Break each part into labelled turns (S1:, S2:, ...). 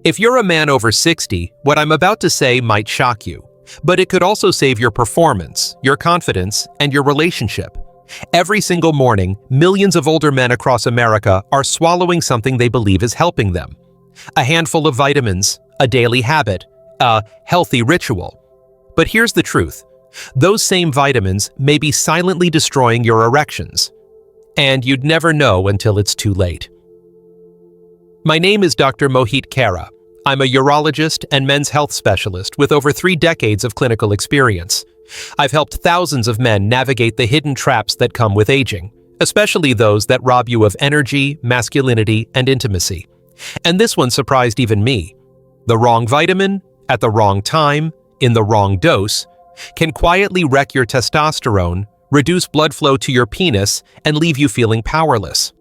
S1: If you're a man over 60, what I'm about to say might shock you, but it could also save your performance, your confidence, and your relationship. Every single morning, millions of older men across America are swallowing something they believe is helping them. A handful of vitamins, a daily habit, a healthy ritual. But here's the truth. Those same vitamins may be silently destroying your erections. And you'd never know until it's too late. My name is Dr. Mohit Kara. I'm a urologist and men's health specialist with over 3 decades of clinical experience. I've helped thousands of men navigate the hidden traps that come with aging, especially those that rob you of energy, masculinity, and intimacy. And this one surprised even me. The wrong vitamin, at the wrong time, in the wrong dose, can quietly wreck your testosterone, reduce blood flow to your penis, and leave you feeling powerless.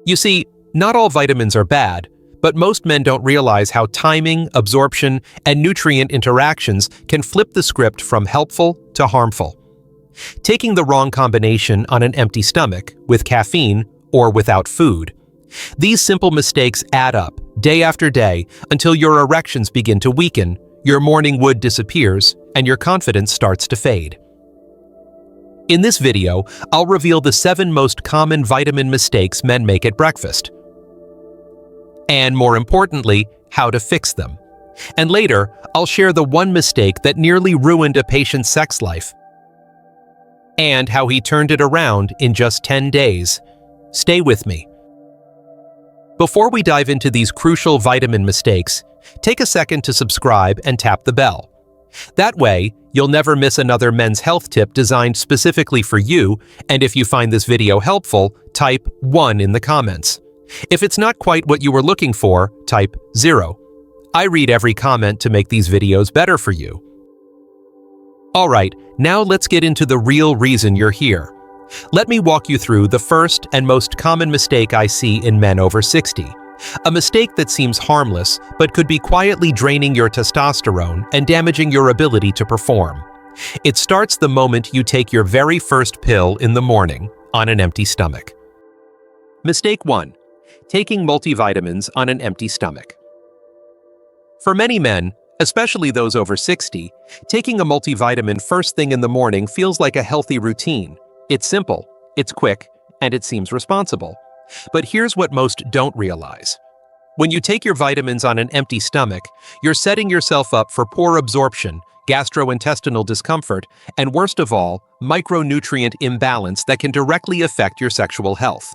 S1: You see, not all vitamins are bad, but most men don't realize how timing, absorption, and nutrient interactions can flip the script from helpful to harmful. Taking the wrong combination on an empty stomach, with caffeine, or without food. These simple mistakes add up, day after day, until your erections begin to weaken, your morning wood disappears, and your confidence starts to fade. In this video, I'll reveal the 7 most common vitamin mistakes men make at breakfast. And more importantly, how to fix them. And later, I'll share the one mistake that nearly ruined a patient's sex life. And how he turned it around in just 10 days. Stay with me. Before we dive into these crucial vitamin mistakes, take a second to subscribe and tap the bell. That way, you'll never miss another men's health tip designed specifically for you, and if you find this video helpful, type 1 in the comments. If it's not quite what you were looking for, type 0. I read every comment to make these videos better for you. Alright, now let's get into the real reason you're here. Let me walk you through the first and most common mistake I see in men over 60. A mistake that seems harmless, but could be quietly draining your testosterone and damaging your ability to perform. It starts the moment you take your very first pill in the morning on an empty stomach. Mistake 1. Taking multivitamins on an empty stomach. For many men, especially those over 60, taking a multivitamin first thing in the morning feels like a healthy routine. It's simple, it's quick, and it seems responsible. But here's what most don't realize. When you take your vitamins on an empty stomach, you're setting yourself up for poor absorption, gastrointestinal discomfort, and worst of all, micronutrient imbalance that can directly affect your sexual health.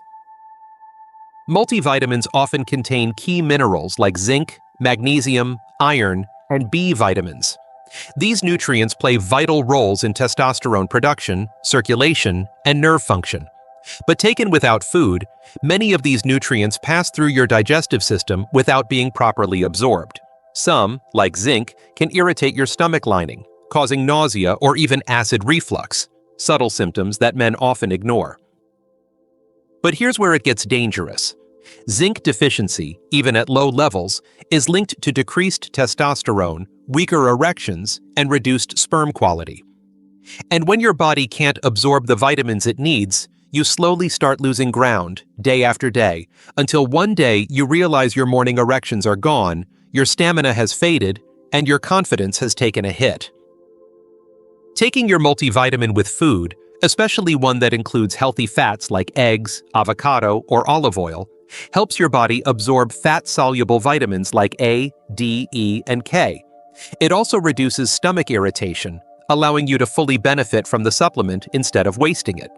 S1: Multivitamins often contain key minerals like zinc, magnesium, iron, and B vitamins. These nutrients play vital roles in testosterone production, circulation, and nerve function. But taken without food, many of these nutrients pass through your digestive system without being properly absorbed. Some, like zinc, can irritate your stomach lining, causing nausea or even acid reflux, subtle symptoms that men often ignore. But here's where it gets dangerous. Zinc deficiency, even at low levels, is linked to decreased testosterone, weaker erections, and reduced sperm quality. And when your body can't absorb the vitamins it needs, you slowly start losing ground, day after day, until one day you realize your morning erections are gone, your stamina has faded, and your confidence has taken a hit. Taking your multivitamin with food, especially one that includes healthy fats like eggs, avocado, or olive oil, helps your body absorb fat-soluble vitamins like A, D, E, and K. It also reduces stomach irritation, allowing you to fully benefit from the supplement instead of wasting it.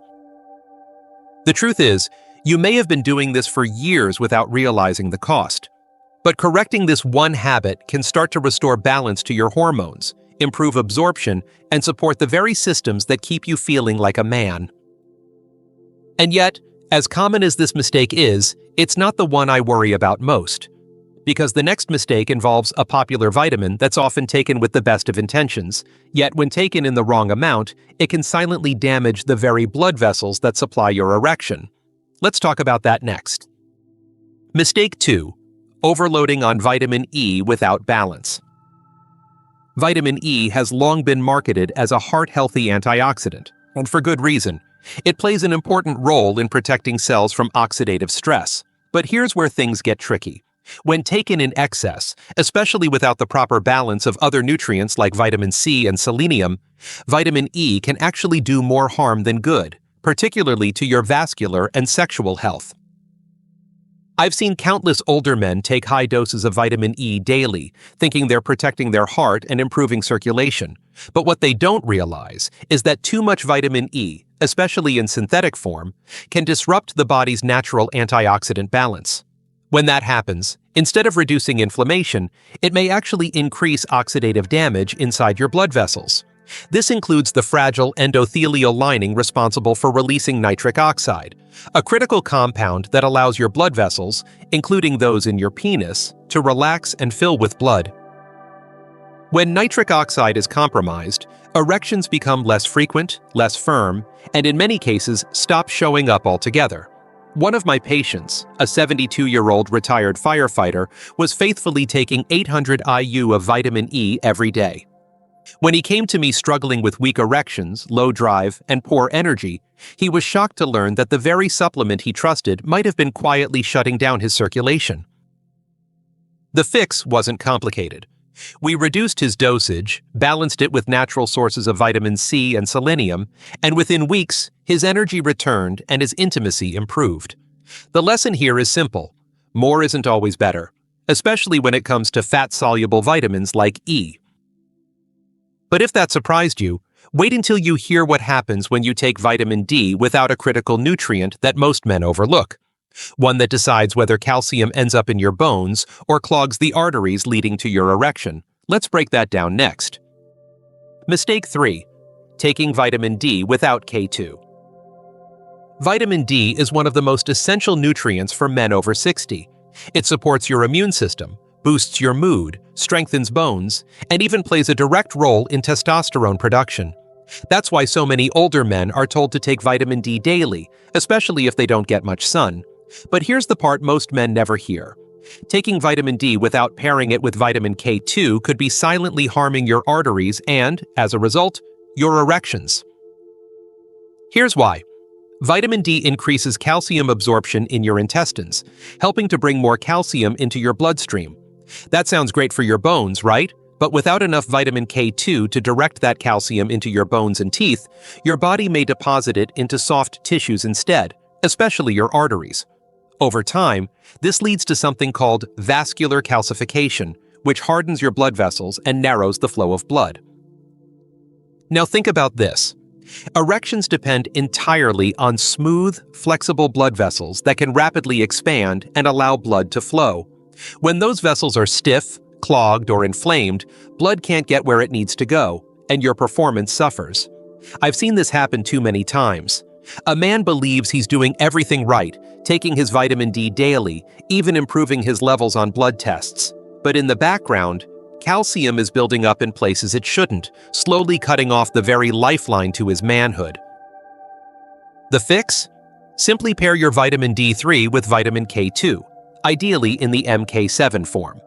S1: The truth is, you may have been doing this for years without realizing the cost. But correcting this one habit can start to restore balance to your hormones, improve absorption, and support the very systems that keep you feeling like a man. And yet, as common as this mistake is, it's not the one I worry about most. Because the next mistake involves a popular vitamin that's often taken with the best of intentions, yet when taken in the wrong amount, it can silently damage the very blood vessels that supply your erection. Let's talk about that next. Mistake 2. Overloading on vitamin E without balance. Vitamin E has long been marketed as a heart-healthy antioxidant, and for good reason. It plays an important role in protecting cells from oxidative stress. But here's where things get tricky. When taken in excess, especially without the proper balance of other nutrients like vitamin C and selenium, vitamin E can actually do more harm than good, particularly to your vascular and sexual health. I've seen countless older men take high doses of vitamin E daily, thinking they're protecting their heart and improving circulation. But what they don't realize is that too much vitamin E, especially in synthetic form, can disrupt the body's natural antioxidant balance. When that happens, instead of reducing inflammation, it may actually increase oxidative damage inside your blood vessels. This includes the fragile endothelial lining responsible for releasing nitric oxide, a critical compound that allows your blood vessels, including those in your penis, to relax and fill with blood. When nitric oxide is compromised, erections become less frequent, less firm, and in many cases stop showing up altogether. One of my patients, a 72-year-old retired firefighter, was faithfully taking 800 IU of vitamin E every day. When he came to me struggling with weak erections, low drive, and poor energy, he was shocked to learn that the very supplement he trusted might have been quietly shutting down his circulation. The fix wasn't complicated. We reduced his dosage, balanced it with natural sources of vitamin C and selenium, and within weeks, his energy returned and his intimacy improved. The lesson here is simple. More isn't always better, especially when it comes to fat-soluble vitamins like E. But if that surprised you, wait until you hear what happens when you take vitamin D without a critical nutrient that most men overlook. One that decides whether calcium ends up in your bones or clogs the arteries leading to your erection. Let's break that down next. Mistake 3. Taking vitamin D without K2. Vitamin D is one of the most essential nutrients for men over 60. It supports your immune system, boosts your mood, strengthens bones, and even plays a direct role in testosterone production. That's why so many older men are told to take vitamin D daily, especially if they don't get much sun. But here's the part most men never hear. Taking vitamin D without pairing it with vitamin K2 could be silently harming your arteries and, as a result, your erections. Here's why. Vitamin D increases calcium absorption in your intestines, helping to bring more calcium into your bloodstream. That sounds great for your bones, right? But without enough vitamin K2 to direct that calcium into your bones and teeth, your body may deposit it into soft tissues instead, especially your arteries. Over time, this leads to something called vascular calcification, which hardens your blood vessels and narrows the flow of blood. Now think about this. Erections depend entirely on smooth, flexible blood vessels that can rapidly expand and allow blood to flow. When those vessels are stiff, clogged, or inflamed, blood can't get where it needs to go, and your performance suffers. I've seen this happen too many times. A man believes he's doing everything right, taking his vitamin D daily, even improving his levels on blood tests. But in the background, calcium is building up in places it shouldn't, slowly cutting off the very lifeline to his manhood. The fix? Simply pair your vitamin D3 with vitamin K2, ideally in the MK7 form.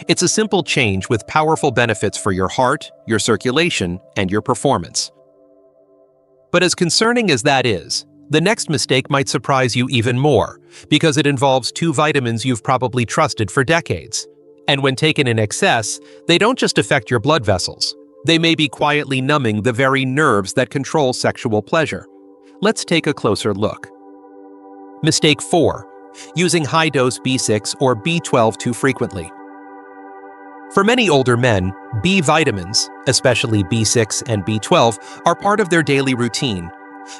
S1: It's a simple change with powerful benefits for your heart, your circulation, and your performance. But as concerning as that is, the next mistake might surprise you even more, because it involves two vitamins you've probably trusted for decades. And when taken in excess, they don't just affect your blood vessels. They may be quietly numbing the very nerves that control sexual pleasure. Let's take a closer look. Mistake 4. Using high-dose B6 or B12 too frequently. For many older men, B vitamins, especially B6 and B12, are part of their daily routine.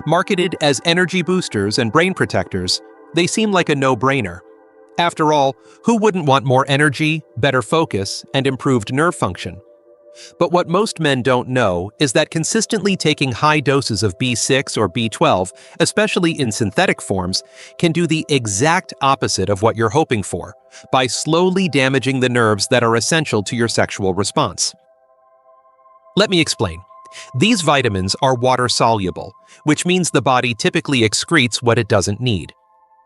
S1: Marketed as energy boosters and brain protectors, they seem like a no-brainer. After all, who wouldn't want more energy, better focus, and improved nerve function? But what most men don't know is that consistently taking high doses of B6 or B12, especially in synthetic forms, can do the exact opposite of what you're hoping for, by slowly damaging the nerves that are essential to your sexual response. Let me explain. These vitamins are water-soluble, which means the body typically excretes what it doesn't need.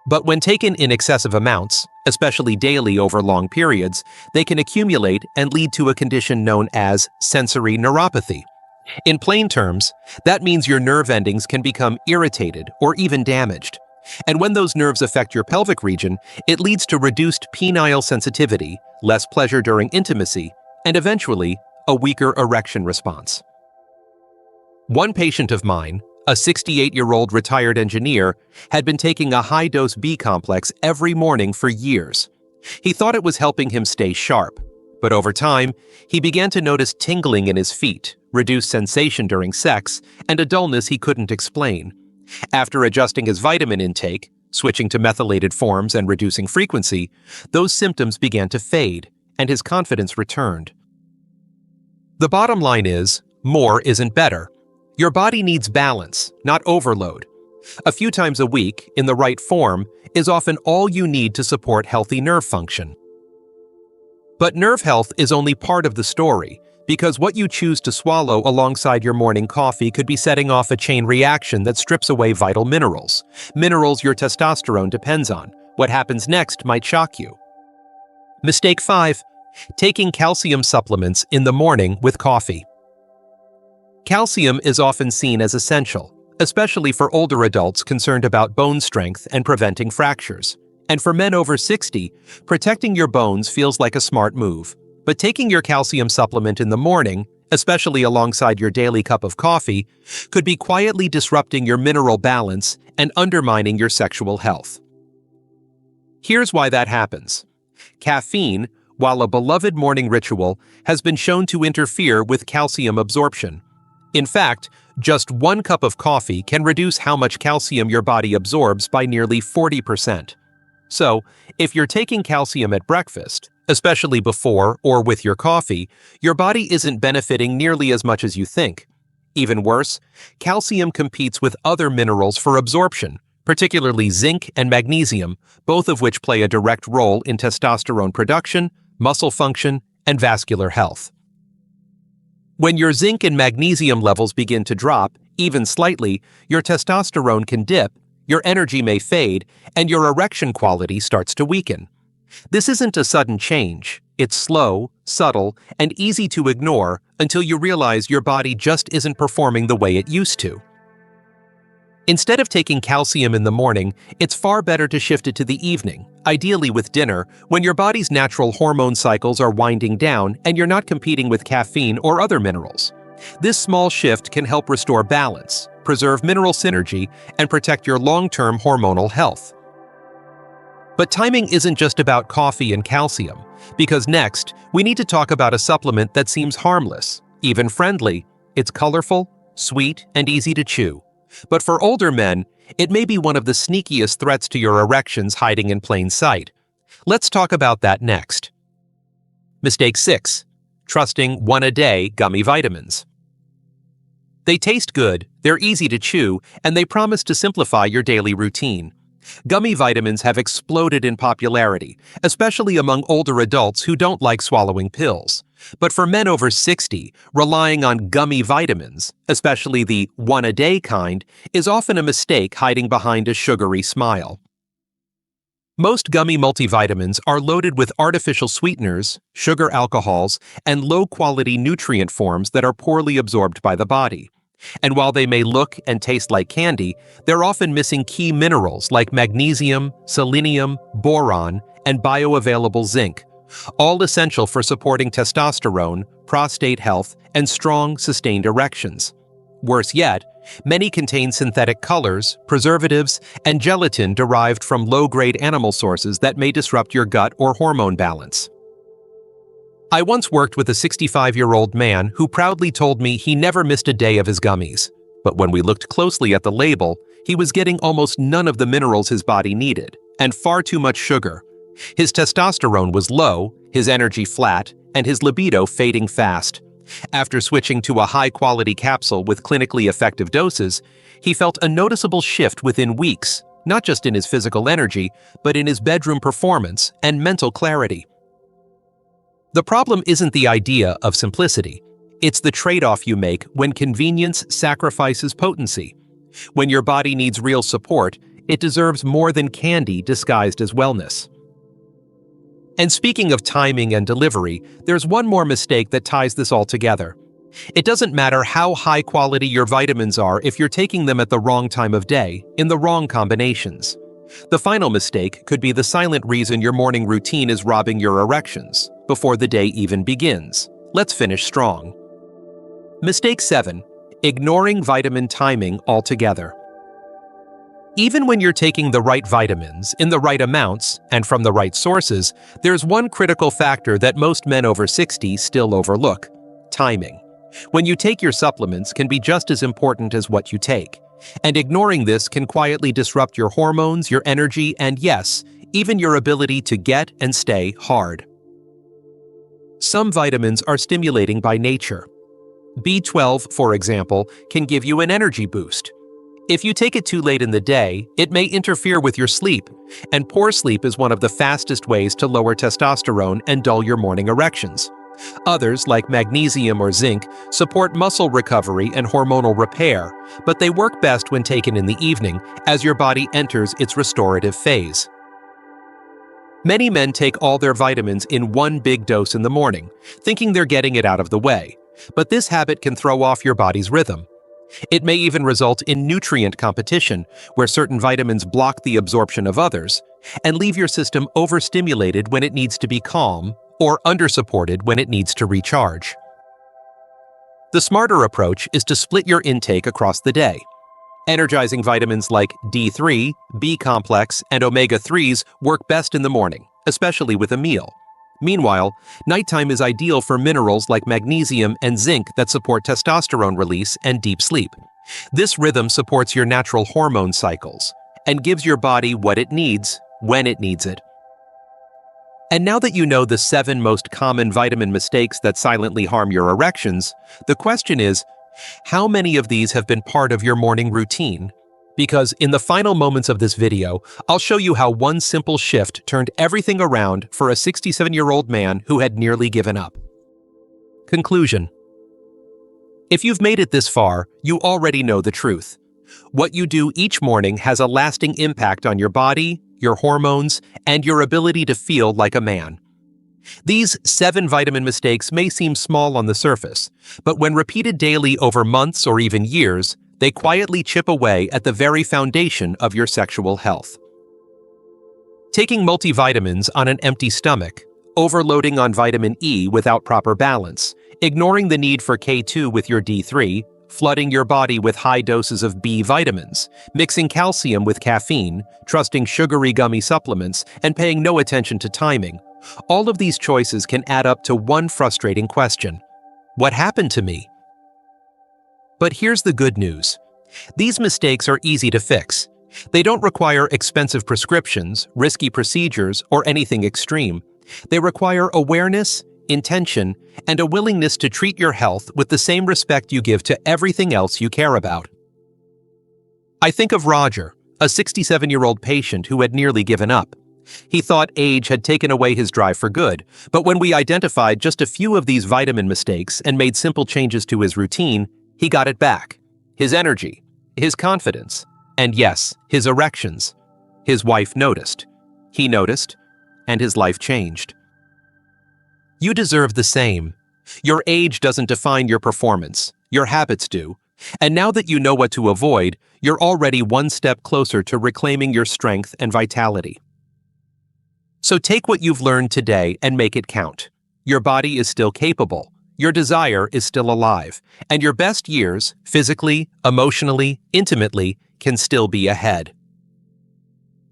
S1: But when taken in excessive amounts, especially daily over long periods, they can accumulate and lead to a condition known as sensory neuropathy. In plain terms, that means your nerve endings can become irritated or even damaged. And when those nerves affect your pelvic region, it leads to reduced penile sensitivity, less pleasure during intimacy, and eventually, a weaker erection response. One patient of mine, a 68-year-old retired engineer, had been taking a high-dose B complex every morning for years. He thought it was helping him stay sharp, but over time, he began to notice tingling in his feet, reduced sensation during sex, and a dullness he couldn't explain. After adjusting his vitamin intake, switching to methylated forms and reducing frequency, those symptoms began to fade, and his confidence returned. The bottom line is, more isn't better. Your body needs balance, not overload. A few times a week, in the right form, is often all you need to support healthy nerve function. But nerve health is only part of the story, because what you choose to swallow alongside your morning coffee could be setting off a chain reaction that strips away vital minerals your testosterone depends on. What happens next might shock you. Mistake 5. Taking calcium supplements in the morning with coffee. Calcium is often seen as essential, especially for older adults concerned about bone strength and preventing fractures. And for men over 60, protecting your bones feels like a smart move. But taking your calcium supplement in the morning, especially alongside your daily cup of coffee, could be quietly disrupting your mineral balance and undermining your sexual health. Here's why that happens. Caffeine, while a beloved morning ritual, has been shown to interfere with calcium absorption. In fact, just 1 cup of coffee can reduce how much calcium your body absorbs by nearly 40%. So, if you're taking calcium at breakfast, especially before or with your coffee, your body isn't benefiting nearly as much as you think. Even worse, calcium competes with other minerals for absorption, particularly zinc and magnesium, both of which play a direct role in testosterone production, muscle function, and vascular health. When your zinc and magnesium levels begin to drop, even slightly, your testosterone can dip, your energy may fade, and your erection quality starts to weaken. This isn't a sudden change. It's slow, subtle, and easy to ignore until you realize your body just isn't performing the way it used to. Instead of taking calcium in the morning, it's far better to shift it to the evening, ideally with dinner, when your body's natural hormone cycles are winding down and you're not competing with caffeine or other minerals. This small shift can help restore balance, preserve mineral synergy, and protect your long-term hormonal health. But timing isn't just about coffee and calcium, because next, we need to talk about a supplement that seems harmless, even friendly. It's colorful, sweet, and easy to chew. But for older men, it may be one of the sneakiest threats to your erections hiding in plain sight. Let's talk about that next. Mistake 6. Trusting one-a-day gummy vitamins. They taste good, they're easy to chew, and they promise to simplify your daily routine. Gummy vitamins have exploded in popularity, especially among older adults who don't like swallowing pills. But for men over 60, relying on gummy vitamins, especially the one-a-day kind, is often a mistake hiding behind a sugary smile. Most gummy multivitamins are loaded with artificial sweeteners, sugar alcohols, and low-quality nutrient forms that are poorly absorbed by the body. And while they may look and taste like candy, they're often missing key minerals like magnesium, selenium, boron, and bioavailable zinc, all essential for supporting testosterone, prostate health, and strong, sustained erections. Worse yet, many contain synthetic colors, preservatives, and gelatin derived from low-grade animal sources that may disrupt your gut or hormone balance. I once worked with a 65-year-old man who proudly told me he never missed a day of his gummies. But when we looked closely at the label, he was getting almost none of the minerals his body needed, and far too much sugar. His testosterone was low, his energy flat, and his libido fading fast. After switching to a high-quality capsule with clinically effective doses, he felt a noticeable shift within weeks, not just in his physical energy, but in his bedroom performance and mental clarity. The problem isn't the idea of simplicity. It's the trade-off you make when convenience sacrifices potency. When your body needs real support, it deserves more than candy disguised as wellness. And speaking of timing and delivery, there's one more mistake that ties this all together. It doesn't matter how high quality your vitamins are if you're taking them at the wrong time of day, in the wrong combinations. The final mistake could be the silent reason your morning routine is robbing your erections before the day even begins. Let's finish strong. Mistake 7. Ignoring vitamin timing altogether. Even when you're taking the right vitamins, in the right amounts, and from the right sources, there's one critical factor that most men over 60 still overlook: timing. When you take your supplements can be just as important as what you take, and ignoring this can quietly disrupt your hormones, your energy, and yes, even your ability to get and stay hard. Some vitamins are stimulating by nature. B12, for example, can give you an energy boost. If you take it too late in the day, it may interfere with your sleep, and poor sleep is one of the fastest ways to lower testosterone and dull your morning erections. Others, like magnesium or zinc, support muscle recovery and hormonal repair, but they work best when taken in the evening as your body enters its restorative phase. Many men take all their vitamins in one big dose in the morning, thinking they're getting it out of the way, but this habit can throw off your body's rhythm. It may even result in nutrient competition, where certain vitamins block the absorption of others, and leave your system overstimulated when it needs to be calm, or undersupported when it needs to recharge. The smarter approach is to split your intake across the day. Energizing vitamins like D3, B-complex, and omega-3s work best in the morning, especially with a meal. Meanwhile, nighttime is ideal for minerals like magnesium and zinc that support testosterone release and deep sleep. This rhythm supports your natural hormone cycles and gives your body what it needs when it needs it. And now that you know the 7 most common vitamin mistakes that silently harm your erections, the question is, how many of these have been part of your morning routine? Because in the final moments of this video, I'll show you how one simple shift turned everything around for a 67-year-old man who had nearly given up. Conclusion. If you've made it this far, you already know the truth. What you do each morning has a lasting impact on your body, your hormones, and your ability to feel like a man. These 7 vitamin mistakes may seem small on the surface, but when repeated daily over months or even years, they quietly chip away at the very foundation of your sexual health. Taking multivitamins on an empty stomach, overloading on vitamin E without proper balance, ignoring the need for K2 with your D3, flooding your body with high doses of B vitamins, mixing calcium with caffeine, trusting sugary gummy supplements, and paying no attention to timing. All of these choices can add up to one frustrating question: what happened to me? But here's the good news. These mistakes are easy to fix. They don't require expensive prescriptions, risky procedures, or anything extreme. They require awareness, intention, and a willingness to treat your health with the same respect you give to everything else you care about. I think of Roger, a 67-year-old patient who had nearly given up. He thought age had taken away his drive for good, but when we identified just a few of these vitamin mistakes and made simple changes to his routine, he got it back. His energy, his confidence, and yes, his erections. His wife noticed. He noticed, and his life changed. You deserve the same. Your age doesn't define your performance. Your habits do. And now that you know what to avoid, you're already one step closer to reclaiming your strength and vitality. So take what you've learned today and make it count. Your body is still capable. Your desire is still alive, and your best years, physically, emotionally, intimately, can still be ahead.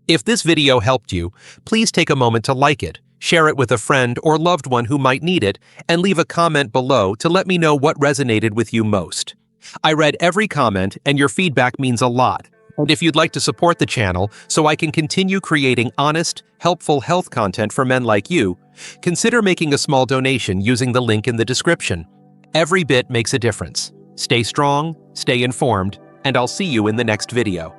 S1: If this video helped you, please take a moment to like it, share it with a friend or loved one who might need it, and leave a comment below to let me know what resonated with you most. I read every comment, and your feedback means a lot. And if you'd like to support the channel so I can continue creating honest, helpful health content for men like you, consider making a small donation using the link in the description. Every bit makes a difference. Stay strong, stay informed, and I'll see you in the next video.